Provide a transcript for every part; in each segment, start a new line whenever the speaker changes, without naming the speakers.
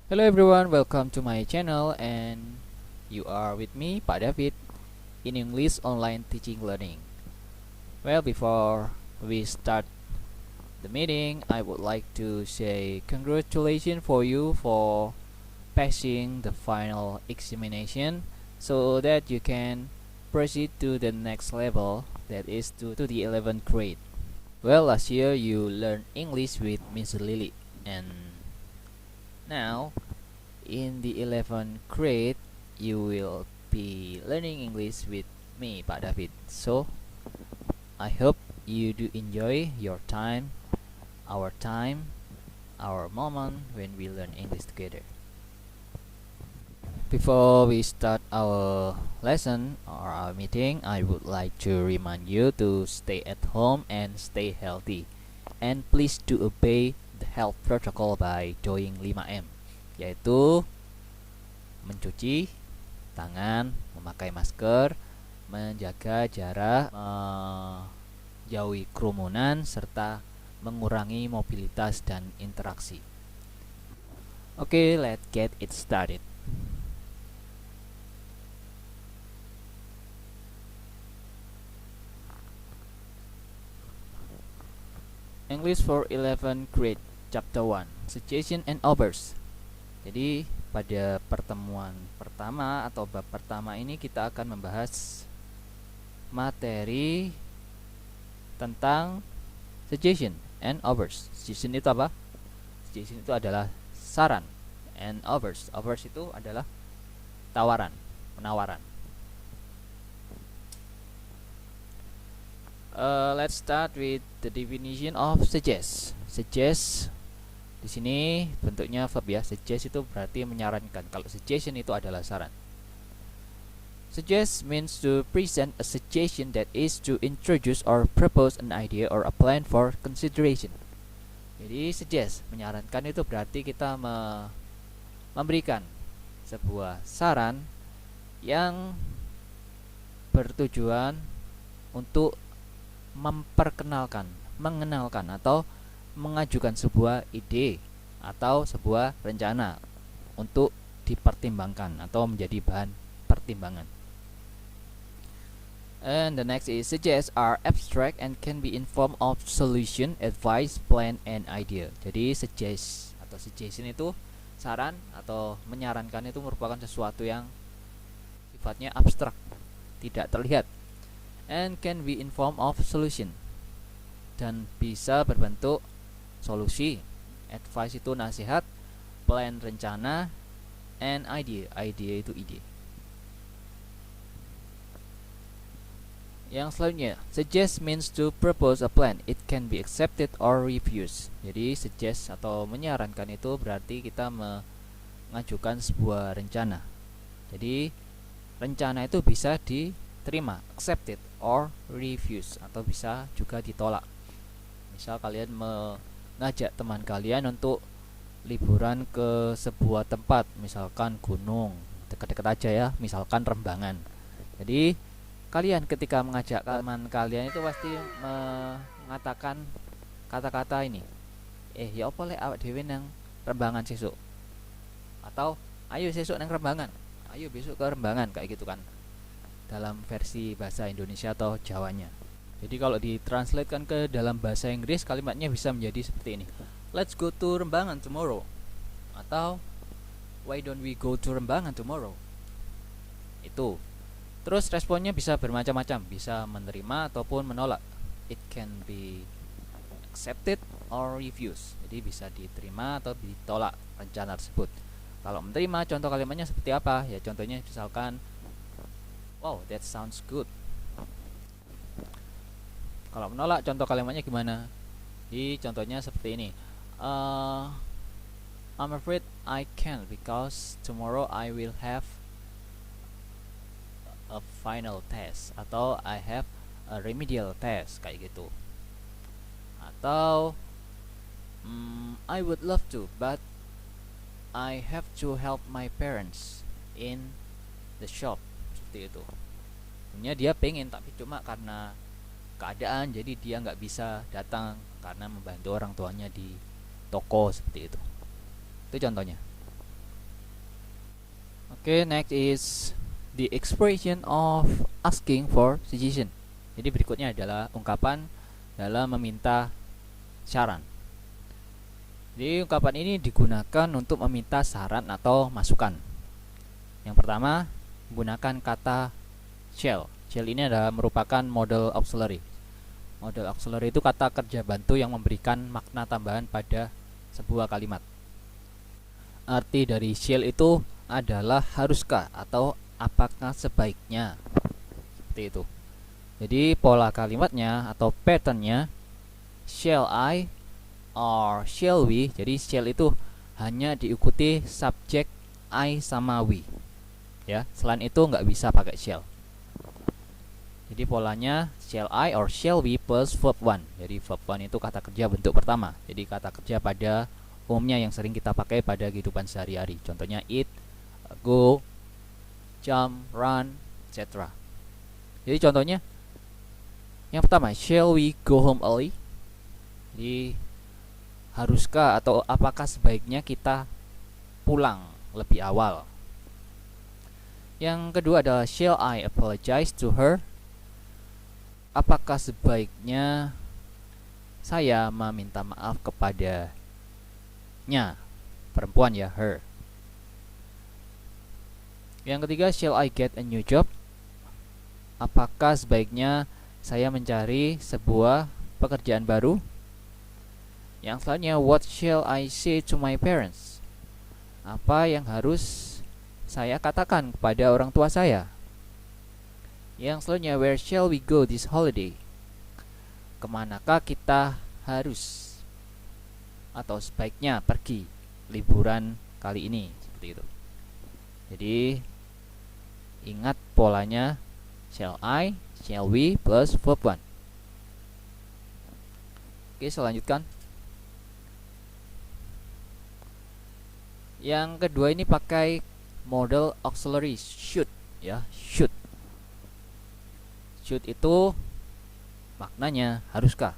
Hello everyone, welcome to my channel and you are with me, Pak David, in English Online Teaching Learning. Well, before we start the meeting, I would like to say congratulations for you for passing the final examination so that you can proceed to the next level, that is to the 11th grade. Well, last year you learned English with Miss Lily, and now in the 11th grade you will be learning English with me, Pak David. So I hope you do enjoy your time, our moment when we learn English together. Before we start our lesson or our meeting, I would like to remind you to stay at home and stay healthy, and please do obey the health protocol by doing 5M, yaitu mencuci tangan, memakai masker, menjaga jarak, menjauhi kerumunan, serta mengurangi mobilitas dan interaksi. Okay, let's get it started. English for 11th grade, Chapter 1, Suggestion and Offers. Jadi pada pertemuan pertama atau bab pertama ini kita akan membahas materi tentang suggestion and offers. Suggestion itu apa? Suggestion itu adalah saran, and offers itu adalah tawaran, penawaran. Let's start with the definition of suggest. Suggest di sini bentuknya verb ya. Suggest itu berarti menyarankan. Kalau suggestion itu adalah saran. Suggest means to present a suggestion, that is to introduce or propose an idea or a plan for consideration. Jadi suggest, menyarankan itu berarti kita memberikan sebuah saran yang bertujuan untuk memperkenalkan, mengenalkan atau mengajukan sebuah ide atau sebuah rencana untuk dipertimbangkan atau menjadi bahan pertimbangan. And the next is suggest are abstract and can be in form of solution, advice, plan, and idea. Jadi suggest atau suggestion itu saran atau menyarankan itu merupakan sesuatu yang sifatnya abstrak, tidak terlihat, and can be in form of solution, dan bisa berbentuk solusi. Advice itu nasihat, plan rencana, and idea itu ide. Yang selanjutnya, suggest means to propose a plan. It can be accepted or refused. Jadi suggest atau menyarankan itu berarti kita mengajukan sebuah rencana. Jadi rencana itu bisa diterima, accepted or refused, atau bisa juga ditolak. Misal kalian mengajak teman kalian untuk liburan ke sebuah tempat, misalkan gunung, dekat-dekat aja ya, misalkan Rembangan. Jadi kalian ketika mengajak teman kalian itu pasti mengatakan kata-kata ini, ya apa lek awak dhewe nang Rembangan sesuk, atau ayo sesuk nang Rembangan, ayo besok ke Rembangan, kayak gitu kan, dalam versi bahasa Indonesia atau Jawanya. Jadi kalau ditranslatekan ke dalam bahasa Inggris, kalimatnya bisa menjadi seperti ini: let's go to Rembangan tomorrow, atau why don't we go to Rembangan tomorrow. Itu. Terus responnya bisa bermacam-macam, bisa menerima ataupun menolak. It can be accepted or refused. Jadi bisa diterima atau ditolak rencana tersebut. Kalau menerima, contoh kalimatnya seperti apa? Ya contohnya misalkan, wow, that sounds good. Kalau menolak, contoh kalimatnya gimana? Di contohnya seperti ini. I'm afraid I can't because tomorrow I will have a final test, atau I have a remedial test, kayak gitu. Atau I would love to, but I have to help my parents in the shop, seperti itu. Sebenarnya dia pengen, tapi cuma karena keadaan jadi dia nggak bisa datang karena membantu orang tuanya di toko, seperti itu. Itu contohnya. Oke, next is the expression of asking for suggestion. Jadi berikutnya adalah ungkapan dalam meminta saran. Jadi ungkapan ini digunakan untuk meminta saran atau masukan. Yang pertama, menggunakan kata shall. Shall ini adalah merupakan model auxiliary. Model auxiliary itu kata kerja bantu yang memberikan makna tambahan pada sebuah kalimat. Arti dari shall itu adalah haruskah atau apakah sebaiknya. Seperti itu. Jadi pola kalimatnya atau patternnya shall I or shall we. Jadi shall itu hanya diikuti subjek I sama we. Ya, selain itu nggak bisa pakai shall. Jadi polanya shall I or shall we plus verb 1. Jadi verb 1 itu kata kerja bentuk pertama. Jadi kata kerja pada umumnya yang sering kita pakai pada kehidupan sehari-hari. Contohnya eat, go, jump, run, etc. Jadi contohnya yang pertama, shall we go home early? Jadi haruskah atau apakah sebaiknya kita pulang lebih awal? Yang kedua adalah shall I apologize to her? Apakah sebaiknya saya meminta maaf kepadanya? Perempuan ya, her. Yang ketiga, shall I get a new job? Apakah sebaiknya saya mencari sebuah pekerjaan baru? Yang selanjutnya, what shall I say to my parents? Apa yang harus saya katakan kepada orang tua saya? Yang selanjutnya, where shall we go this holiday? Kemanakah kita harus atau sebaiknya pergi liburan kali ini? Seperti itu. Jadi ingat polanya shall I, shall we plus verb 1. Oke, selanjutkan. Yang kedua ini pakai model auxiliary should ya, should. Should itu maknanya haruskah.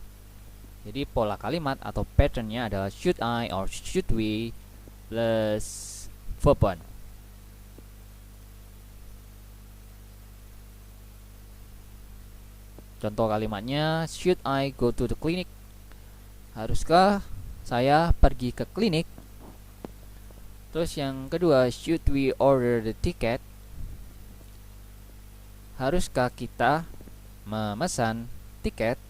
Jadi pola kalimat atau patternnya adalah should I or should we plus verb 1. Contoh kalimatnya, should I go to the clinic? Haruskah saya pergi ke klinik? Terus yang kedua, should we order the ticket? Haruskah kita memesan tiket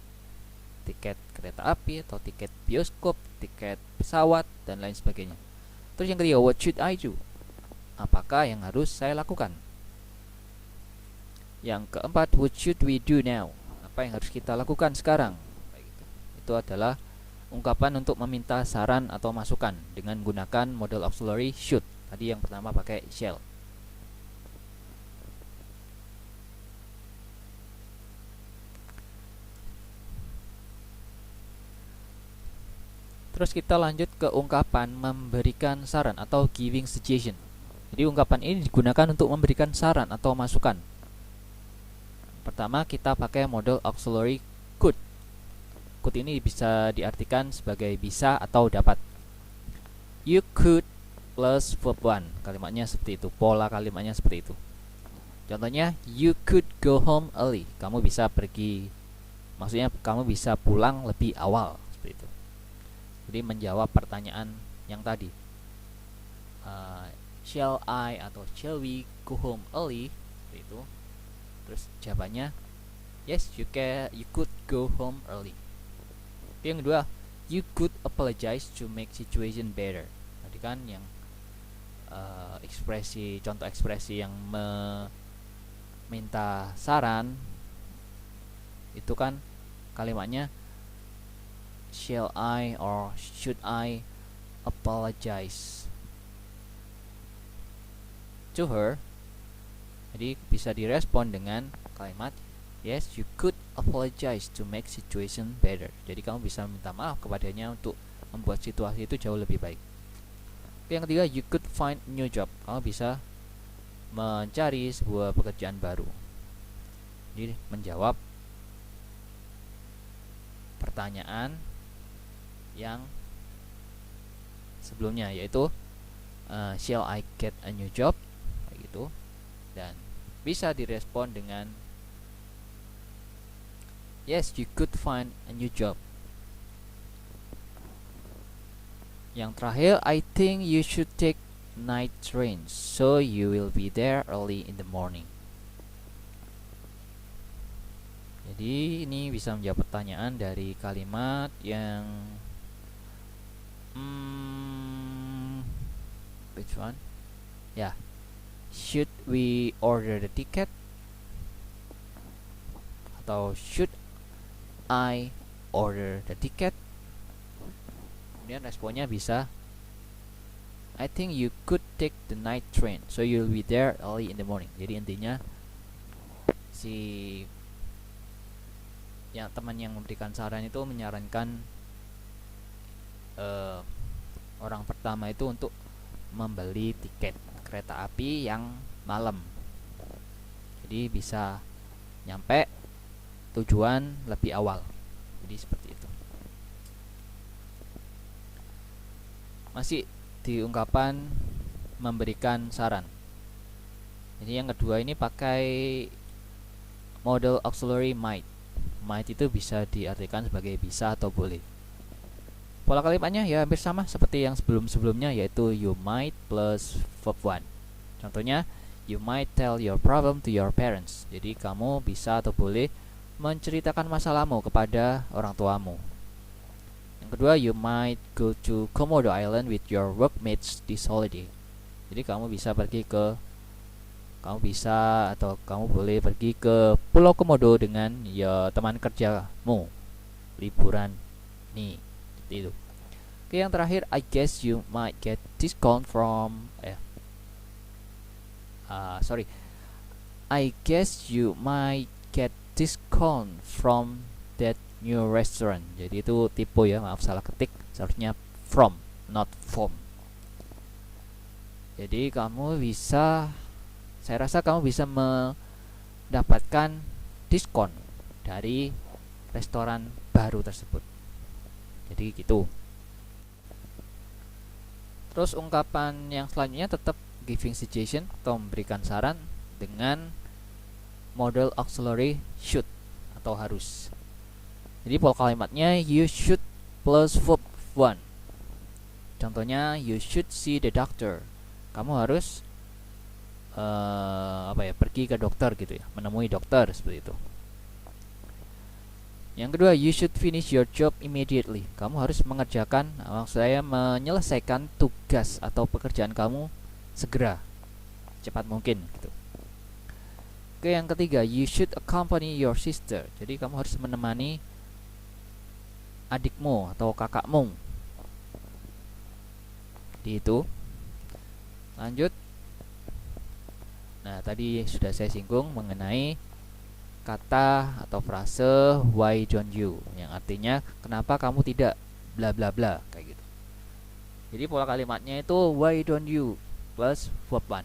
kereta api atau tiket bioskop, tiket pesawat dan lain sebagainya. Terus yang ketiga, what should I do? Apakah yang harus saya lakukan? Yang keempat, what should we do now? Apa yang harus kita lakukan sekarang? Itu adalah ungkapan untuk meminta saran atau masukan dengan menggunakan model auxiliary should. Tadi yang pertama pakai shall. Terus kita lanjut ke ungkapan memberikan saran atau giving suggestion. Jadi ungkapan ini digunakan untuk memberikan saran atau masukan. Pertama kita pakai model auxiliary could. Could ini bisa diartikan sebagai bisa atau dapat. You could plus verb 1. Kalimatnya seperti itu, pola kalimatnya seperti itu. Contohnya, you could go home early. Kamu bisa pergi, maksudnya kamu bisa pulang lebih awal, seperti itu. Jadi menjawab pertanyaan yang tadi, shall I atau shall we go home early, seperti itu. Terus jawabannya, yes, you could go home early. Yang kedua, you could apologize to make situation better. Tadi kan yang contoh ekspresi yang meminta saran itu kan kalimatnya shall I or should I apologize to her. Jadi bisa direspon dengan kalimat yes, you could apologize to make situation better. Jadi kamu bisa minta maaf kepadanya untuk membuat situasi itu jauh lebih baik. Yang ketiga, you could find a new job. Kamu bisa mencari sebuah pekerjaan baru. Jadi menjawab pertanyaan yang sebelumnya, yaitu shall I get a new job, gitu, dan bisa direspon dengan yes, you could find a new job. Yang terakhir, I think you should take night train so you will be there early in the morning. Jadi ini bisa menjawab pertanyaan dari kalimat yang which one? Ya, should we order the ticket? Atau should I order the ticket? Kemudian responnya bisa I think you could take the night train so you'll be there early in the morning. Jadi intinya si yang teman yang memberikan saran itu menyarankan orang pertama itu untuk membeli tiket kereta api yang malam, jadi bisa nyampe tujuan lebih awal. Jadi seperti itu. Masih di ungkapan memberikan saran. Jadi yang kedua ini pakai model auxiliary might. Might itu bisa diartikan sebagai bisa atau boleh. Pola kalimatnya ya hampir sama seperti yang sebelum-sebelumnya, yaitu you might plus verb 1. Contohnya, you might tell your problem to your parents. Jadi kamu bisa atau boleh menceritakan masalahmu kepada orang tuamu. Yang kedua, you might go to Komodo Island with your workmates this holiday. Jadi kamu bisa atau kamu boleh pergi ke Pulau Komodo dengan ya teman kerjamu liburan nih, seperti itu. Oke, yang terakhir, I guess you might get discount from I guess you might get discount from that new restaurant. Jadi itu typo ya, maaf salah ketik, seharusnya from not from. Jadi saya rasa kamu bisa mendapatkan diskon dari restoran baru tersebut. Jadi gitu. Terus ungkapan yang selanjutnya tetap giving suggestion atau memberikan saran dengan model auxiliary should atau harus. Jadi pola kalimatnya you should plus verb 1. Contohnya, you should see the doctor. Kamu harus pergi ke dokter gitu ya, menemui dokter, seperti itu. Yang kedua, you should finish your job immediately. Kamu harus menyelesaikan tugas atau pekerjaan kamu segera, cepat mungkin gitu. Oke, yang ketiga, you should accompany your sister. Jadi kamu harus menemani adikmu atau kakakmu. Di itu. Lanjut. Nah, tadi sudah saya singgung mengenai kata atau frase why don't you, yang artinya kenapa kamu tidak bla bla bla, kayak gitu. Jadi pola kalimatnya itu why don't you plus verb 1.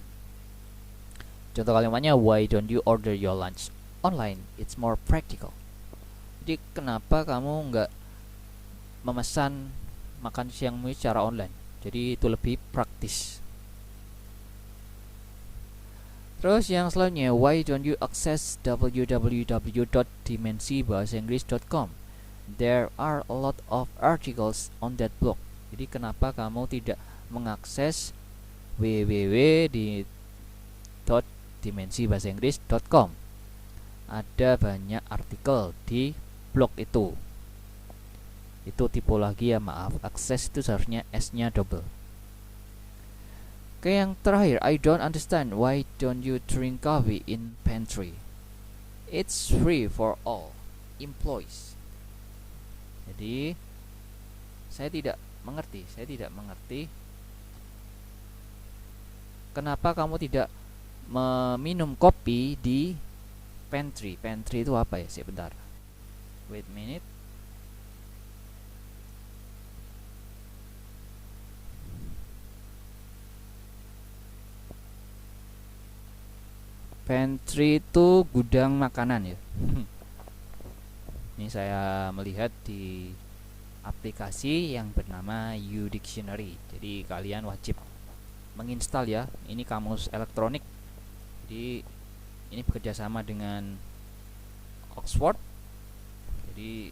Contoh kalimatnya, why don't you order your lunch online, it's more practical. Jadi kenapa kamu nggak memesan makan siangmu secara online, jadi itu lebih praktis. Terus yang selanjutnya, why don't you access www.dimensibahaseinggris.com? There are a lot of articles on that blog. Jadi kenapa kamu tidak mengakses www.dimensibahaseinggris.com? Ada banyak artikel di blog itu. Itu tipologi ya, maaf. Akses itu seharusnya S-nya double. Oke, yang terakhir, I don't understand why don't you drink coffee in pantry? It's free for all employees. Jadi saya tidak mengerti kenapa kamu tidak meminum kopi di pantry. Pantry itu apa ya? Sebentar. Wait a minute. Pantry itu gudang makanan ya. Ini saya melihat di aplikasi yang bernama U-Dictionary. Jadi kalian wajib menginstal ya. Ini kamus elektronik Jadi ini bekerja sama dengan Oxford. Jadi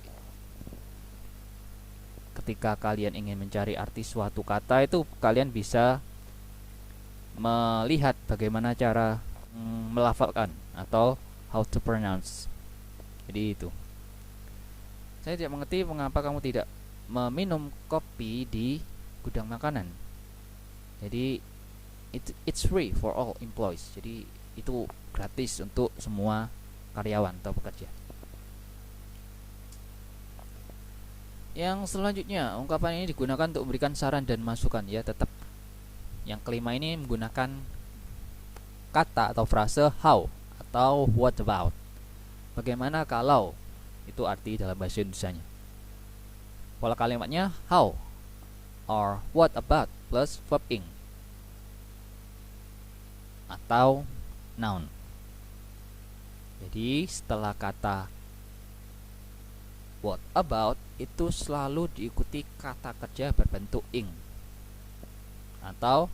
ketika kalian ingin mencari arti suatu kata itu kalian bisa melihat bagaimana cara melafalkan atau how to pronounce. Jadi itu. Saya tidak mengerti mengapa kamu tidak meminum kopi di gudang makanan. Jadi it's free for all employees. Jadi itu gratis untuk semua karyawan atau pekerja. Yang selanjutnya, ungkapan ini digunakan untuk memberikan saran dan masukan. Ya, tetap yang kelima ini menggunakan kata atau frase how atau what about. Bagaimana kalau, itu arti dalam bahasa Indonesianya. Pola kalimatnya how or what about plus verb ing atau noun. Jadi setelah kata what about itu selalu diikuti kata kerja berbentuk ing atau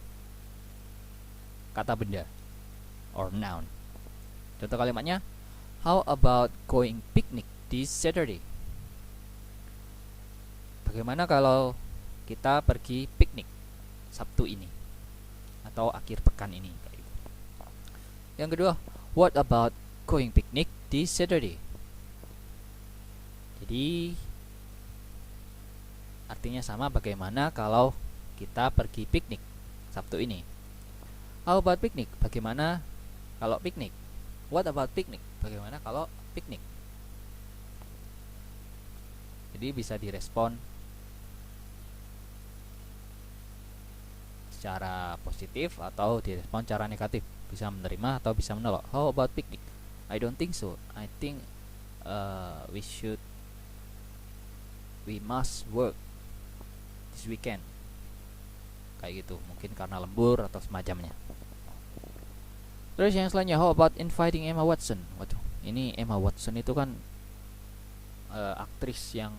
kata benda or noun. Contoh kalimatnya, how about going picnic this Saturday? Bagaimana kalau kita pergi piknik Sabtu ini atau akhir pekan ini? Yang kedua, what about going picnic this Saturday? Jadi artinya sama, bagaimana kalau kita pergi piknik Sabtu ini. How about picnic? Bagaimana kalau piknik? What about picnic? Bagaimana kalau piknik? Jadi bisa direspon secara positif atau direspon secara negatif. Bisa menerima atau bisa menolak. How about picnic? I don't think so. I think we must work this weekend. Kayak gitu, mungkin karena lembur atau semacamnya. Terus yang selanjutnya, how about inviting Emma Watson? Waduh, ini Emma Watson itu kan aktris yang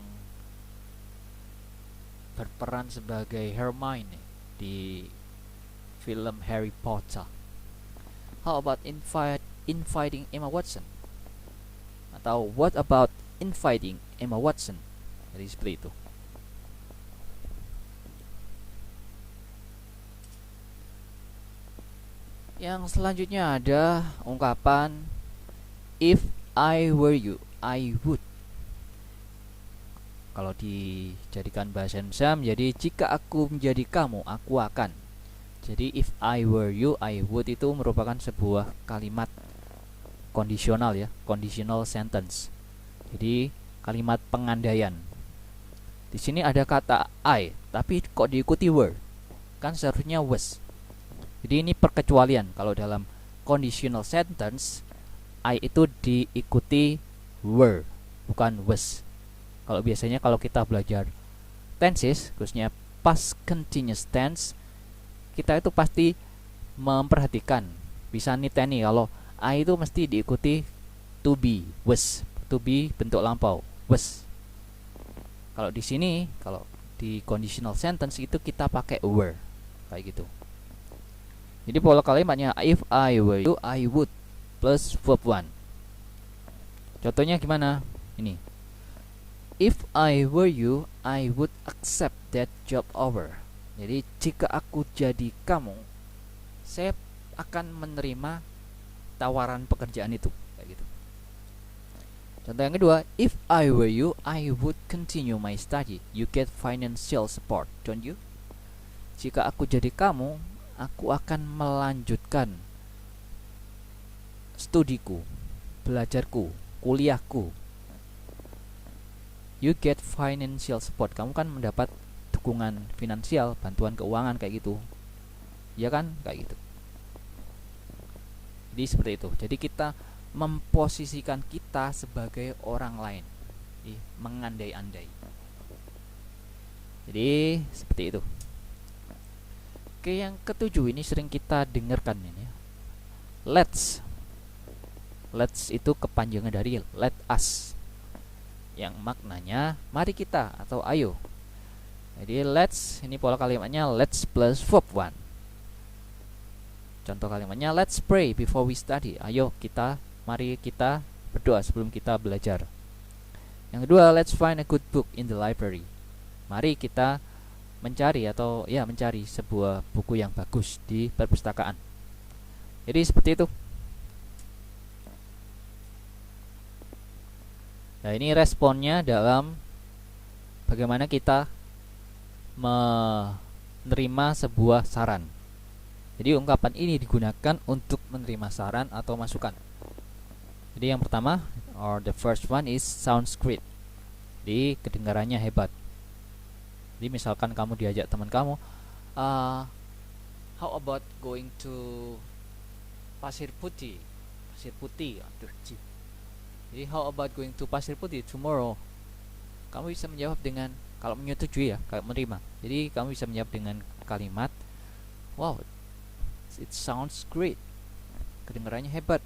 berperan sebagai Hermione di film Harry Potter. How about inviting Emma Watson? Atau what about inviting Emma Watson? Jadi seperti itu. Yang selanjutnya ada ungkapan if I were you, I would. Kalau dijadikan bahasa Indonesia menjadi jika aku menjadi kamu, aku akan. Jadi if I were you, I would itu merupakan sebuah kalimat kondisional ya, conditional sentence. Jadi kalimat pengandaian. Di sini ada kata I, tapi kok diikuti were? Kan seharusnya was. Jadi ini perkecualian. Kalau dalam conditional sentence, I itu diikuti were, bukan was. Kalau biasanya kalau kita belajar tenses, khususnya past continuous tense, kita itu pasti memperhatikan, bisa niteni kalau I itu mesti diikuti to be, was. To be bentuk lampau, was. Kalau di sini, kalau di conditional sentence itu kita pakai were, kayak gitu. Jadi pola kalimatnya if I were you, I would plus verb one. Contohnya gimana? Ini. If I were you, I would accept that job offer. Jadi jika aku jadi kamu, saya akan menerima tawaran pekerjaan itu, kayak gitu. Contoh yang kedua, if I were you, I would continue my study. You get financial support, don't you? Jika aku jadi kamu, aku akan melanjutkan studiku, belajarku, kuliahku. You get financial support. Kamu kan mendapat dukungan finansial, bantuan keuangan kayak gitu. Ya kan? Kayak gitu. Jadi seperti itu. Jadi kita memposisikan kita sebagai orang lain. Jadi mengandai-andai. Jadi seperti itu. Oke, yang ketujuh ini sering kita dengarkan ini. Let's itu kepanjangan dari let us, yang maknanya mari kita atau ayo. Jadi let's ini pola kalimatnya let's plus verb one. Contoh kalimatnya, let's pray before we study. Mari kita berdoa sebelum kita belajar. Yang kedua, let's find a good book in the library. Mari kita mencari sebuah buku yang bagus di perpustakaan. Jadi seperti itu. Nah, ini responnya dalam bagaimana kita menerima sebuah saran. Jadi ungkapan ini digunakan untuk menerima saran atau masukan. Jadi yang pertama, the first one is sounds great. Jadi kedengarannya hebat. Jadi misalkan kamu diajak teman kamu, how about going to Pasir Putih? Jadi how about going to Pasir Putih tomorrow? Kamu bisa menjawab dengan, kalau menyetujui ya, kalau menerima. Jadi kamu bisa menjawab dengan kalimat, wow, it sounds great. Kedengarannya hebat,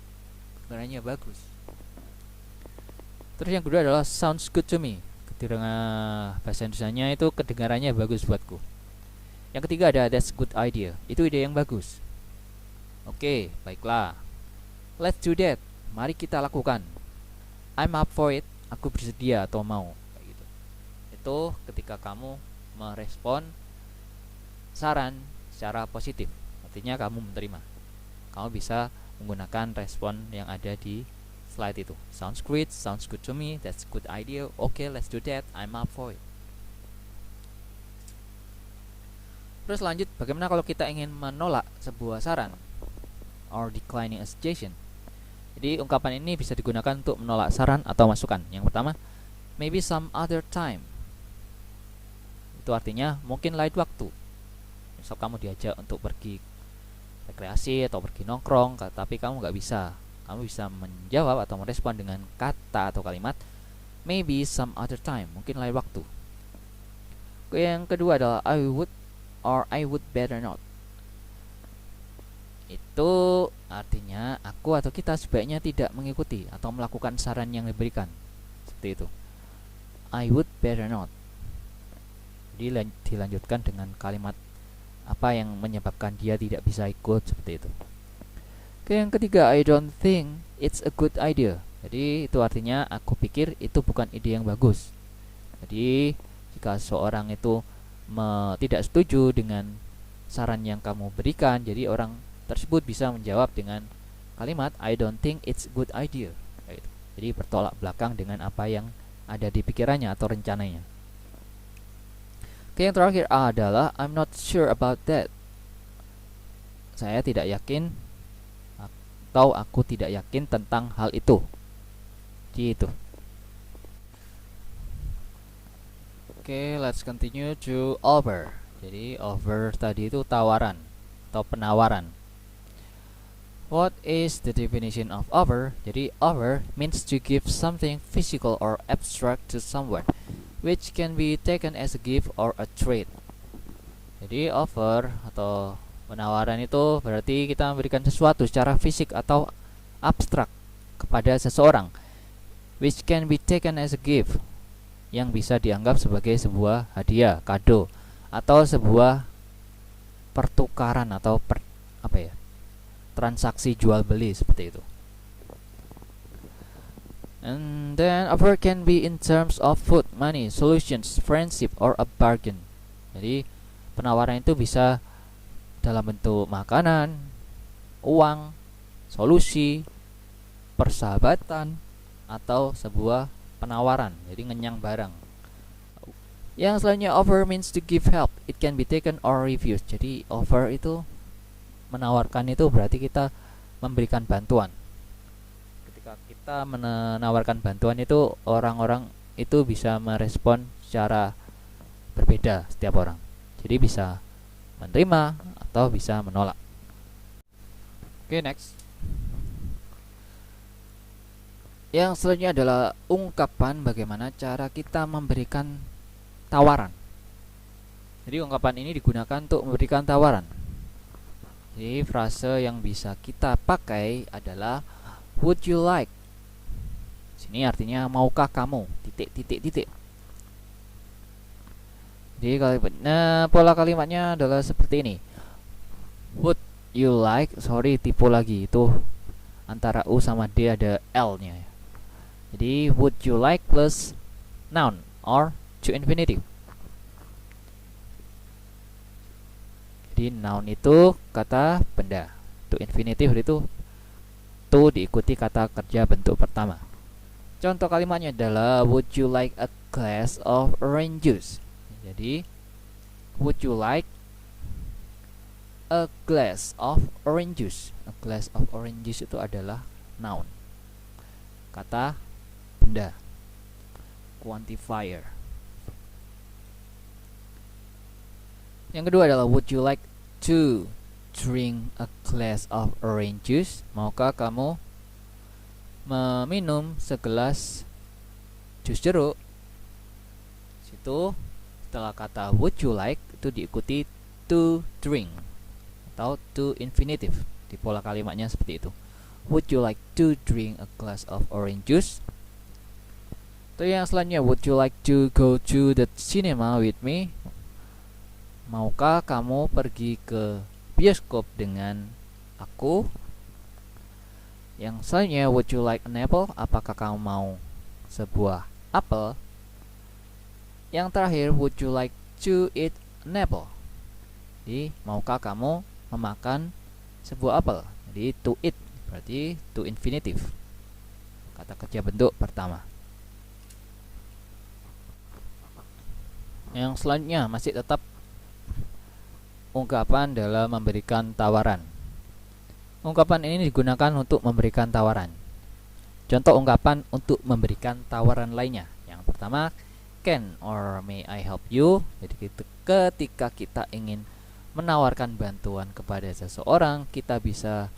kedengarannya bagus. Terus yang kedua adalah sounds good to me. Bahasa Indonesianya itu kedengarannya bagus buatku. Yang ketiga ada that's good idea. Itu ide yang bagus. Oke, baiklah. Let's do that. Mari kita lakukan. I'm up for it. Aku bersedia atau mau. Kayak gitu. Itu ketika kamu merespon saran secara positif. Artinya kamu menerima. Kamu bisa menggunakan respon yang ada di slide itu. Sounds great, sounds good to me, that's good idea. Okay, let's do that. I'm up for it. Terus lanjut, bagaimana kalau kita ingin menolak sebuah saran or declining a suggestion? Jadi ungkapan ini bisa digunakan untuk menolak saran atau masukan. Yang pertama, maybe some other time. Itu artinya mungkin lain waktu. Misal kamu diajak untuk pergi rekreasi atau pergi nongkrong, tapi kamu nggak bisa. Kamu bisa menjawab atau merespon dengan kata atau kalimat maybe some other time, mungkin lain waktu. Yang kedua adalah I would better not. Itu artinya aku atau kita sebaiknya tidak mengikuti atau melakukan saran yang diberikan. Seperti itu. I would better not. Jadi dilanjutkan dengan kalimat apa yang menyebabkan dia tidak bisa ikut, seperti itu. Yang ketiga, I don't think it's a good idea. Jadi itu artinya aku pikir itu bukan ide yang bagus. Jadi jika seorang itu tidak setuju dengan saran yang kamu berikan, jadi orang tersebut bisa menjawab dengan kalimat I don't think it's a good idea. Jadi bertolak belakang dengan apa yang ada di pikirannya atau rencananya. Yang terakhir adalah I'm not sure about that. Saya tidak yakin atau aku tidak yakin tentang hal itu. Gitu. Oke, let's continue to offer. Jadi offer tadi itu tawaran atau penawaran. What is the definition of offer? Jadi offer means to give something physical or abstract to someone, which can be taken as a gift or a trade. Jadi offer atau penawaran itu berarti kita memberikan sesuatu secara fisik atau abstrak kepada seseorang, which can be taken as a gift, yang bisa dianggap sebagai sebuah hadiah, kado, atau sebuah pertukaran atau transaksi jual beli, seperti itu. And then offer can be in terms of food, money, solutions, friendship, or a bargain. Jadi penawaran itu bisa dalam bentuk makanan, uang, solusi, persahabatan, atau sebuah penawaran, jadi ngenyang barang. Yang selanjutnya, offer means to give help. It can be taken or refused. Jadi offer itu menawarkan, itu berarti kita memberikan bantuan. Ketika kita menawarkan bantuan itu, orang-orang itu bisa merespon secara berbeda setiap orang. Jadi bisa menerima atau bisa menolak. Oke, next. Yang selanjutnya adalah ungkapan bagaimana cara kita memberikan tawaran. Jadi ungkapan ini digunakan untuk memberikan tawaran. Jadi frase yang bisa kita pakai adalah would you like. Sini artinya maukah kamu? Titik. Jadi pola kalimatnya adalah seperti ini. Would you like, sorry tipu lagi, itu antara U sama D ada L nya ya. Jadi would you like plus noun or to infinitive. Jadi noun itu kata benda, to infinitive itu to diikuti kata kerja bentuk pertama. Contoh kalimatnya adalah would you like a glass of orange juice. Jadi would you like a glass of orange juice. A glass of orange juice itu adalah noun, kata benda, quantifier. Yang kedua adalah would you like to drink a glass of orange juice. Maukah kamu meminum segelas jus jeruk? Situ setelah kata would you like itu diikuti to drink atau to infinitive. Di pola kalimatnya seperti itu. Would you like to drink a glass of orange juice? Atau yang selanjutnya, would you like to go to the cinema with me? Maukah kamu pergi ke bioskop dengan aku? Yang selanjutnya, would you like an apple? Apakah kamu mau sebuah apel? Yang terakhir, would you like to eat an apple? Jadi, maukah kamu memakan sebuah apel? Jadi, to eat berarti to infinitive, kata kerja bentuk pertama. Yang selanjutnya masih tetap ungkapan dalam memberikan tawaran. Ungkapan ini digunakan untuk memberikan tawaran. Contoh ungkapan untuk memberikan tawaran lainnya. Yang pertama, can or may I help you? Jadi ketika kita ingin menawarkan bantuan kepada seseorang, kita bisa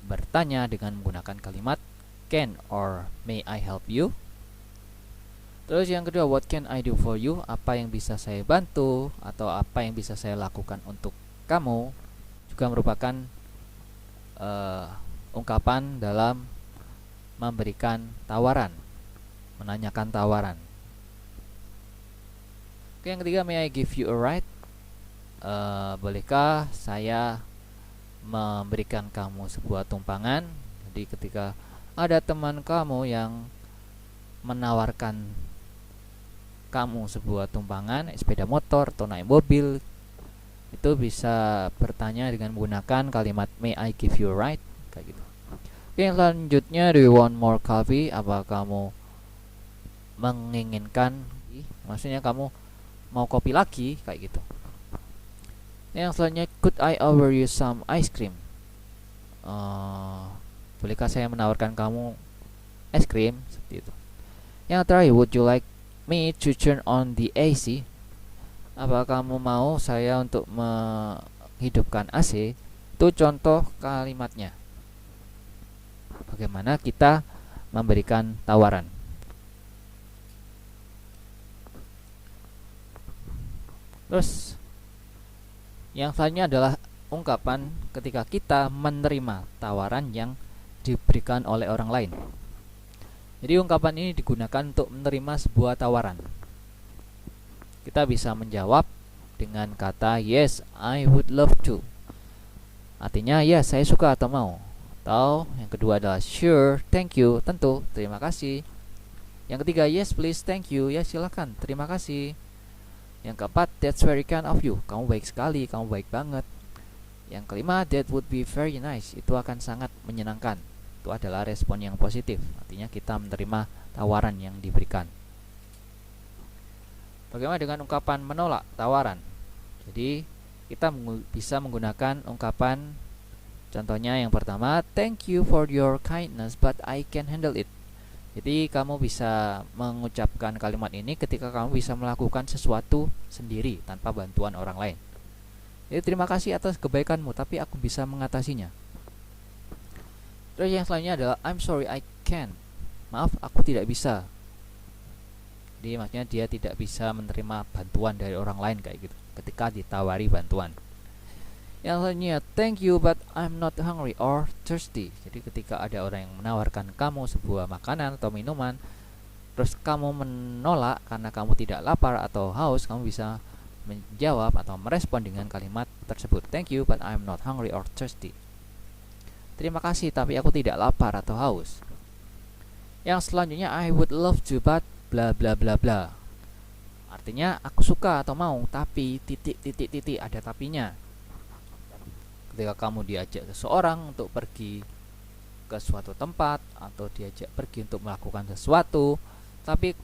bertanya dengan menggunakan kalimat can or may I help you? Terus yang kedua, what can I do for you? Apa yang bisa saya bantu atau apa yang bisa saya lakukan untuk kamu? Juga merupakan ungkapan dalam memberikan tawaran, menanyakan tawaran. Oke, yang ketiga, may I give you a ride? Bolehkah saya memberikan kamu sebuah tumpangan? Jadi ketika ada teman kamu yang menawarkan kamu sebuah tumpangan, sepeda motor atau naik mobil, itu bisa bertanya dengan menggunakan kalimat may I give you a ride, kayak gitu. Oke, selanjutnya, do you want more coffee? Apa kamu menginginkan, maksudnya kamu mau kopi lagi, kayak gitu. Yang selanjutnya, could I offer you some ice cream? Bolehkah saya menawarkan kamu es krim? Seperti itu. Yang terakhir, would you like me to turn on the AC? Apa kamu mau saya untuk menghidupkan AC? Itu contoh kalimatnya. Bagaimana kita memberikan tawaran. Terus yang selanjutnya adalah ungkapan ketika kita menerima tawaran yang diberikan oleh orang lain. Jadi ungkapan ini digunakan untuk menerima sebuah tawaran. Kita bisa menjawab dengan kata yes, I would love to. Artinya ya, saya suka atau mau. Atau yang kedua adalah sure, thank you, tentu, terima kasih. Yang ketiga, yes please, thank you, ya silakan, terima kasih. Yang keempat, that's very kind of you, kamu baik sekali, kamu baik banget. Yang kelima, that would be very nice, itu akan sangat menyenangkan. Itu adalah respon yang positif, artinya kita menerima tawaran yang diberikan. Bagaimana dengan ungkapan menolak tawaran? Jadi kita bisa menggunakan ungkapan, contohnya yang pertama, thank you for your kindness but I can handle it. Jadi kamu bisa mengucapkan kalimat ini ketika kamu bisa melakukan sesuatu sendiri tanpa bantuan orang lain. Jadi terima kasih atas kebaikanmu, tapi aku bisa mengatasinya. Terus yang selanjutnya adalah I'm sorry I can't. Maaf, aku tidak bisa. Jadi maksudnya dia tidak bisa menerima bantuan dari orang lain kayak gitu ketika ditawari bantuan. Yang selanjutnya, thank you but I'm not hungry or thirsty. Jadi ketika ada orang yang menawarkan kamu sebuah makanan atau minuman, terus kamu menolak karena kamu tidak lapar atau haus, kamu bisa menjawab atau merespon dengan kalimat tersebut. Thank you, but I'm not hungry or thirsty. Terima kasih, tapi aku tidak lapar atau haus. Yang selanjutnya, I would love to, but bla bla bla bla. Artinya aku suka atau mau, tapi titik ada tapinya. Ketika kamu diajak seseorang untuk pergi ke suatu tempat atau diajak pergi untuk melakukan sesuatu, tapi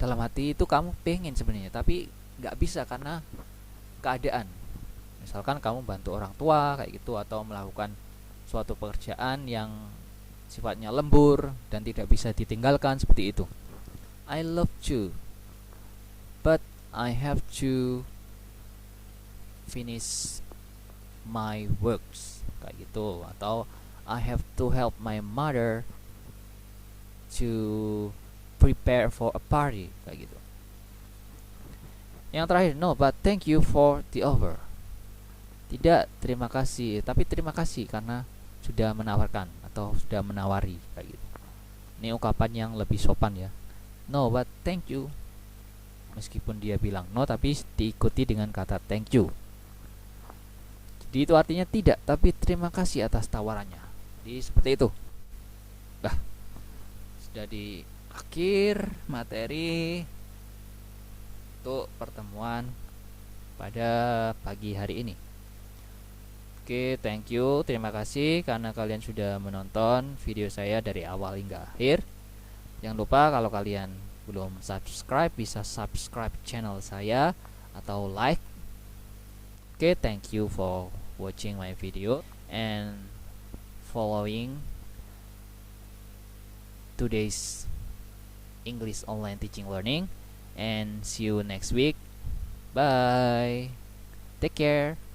dalam hati itu kamu pengen sebenarnya, tapi nggak bisa karena keadaan. Misalkan kamu bantu orang tua kayak gitu, atau melakukan suatu pekerjaan yang sifatnya lembur dan tidak bisa ditinggalkan seperti itu. I love to, but I have to finish my works kayak gitu, atau I have to help my mother to prepare for a party kayak gitu. Yang terakhir, no but thank you for the offer. Tidak terima kasih, tapi terima kasih karena sudah menawarkan atau sudah menawari kayak gitu. Ini ungkapan yang lebih sopan ya. No but thank you. Meskipun dia bilang no, tapi diikuti dengan kata thank you. Jadi itu artinya tidak, tapi terima kasih atas tawarannya. Jadi seperti itu. Nah, sudah di akhir materi untuk pertemuan pada pagi hari ini. Oke, thank you, terima kasih karena kalian sudah menonton video saya dari awal hingga akhir. Jangan lupa kalau kalian belum subscribe, bisa subscribe channel saya atau like. Oke, thank you for watching my video and following today's English online teaching learning, and see you next week. Bye. Take care.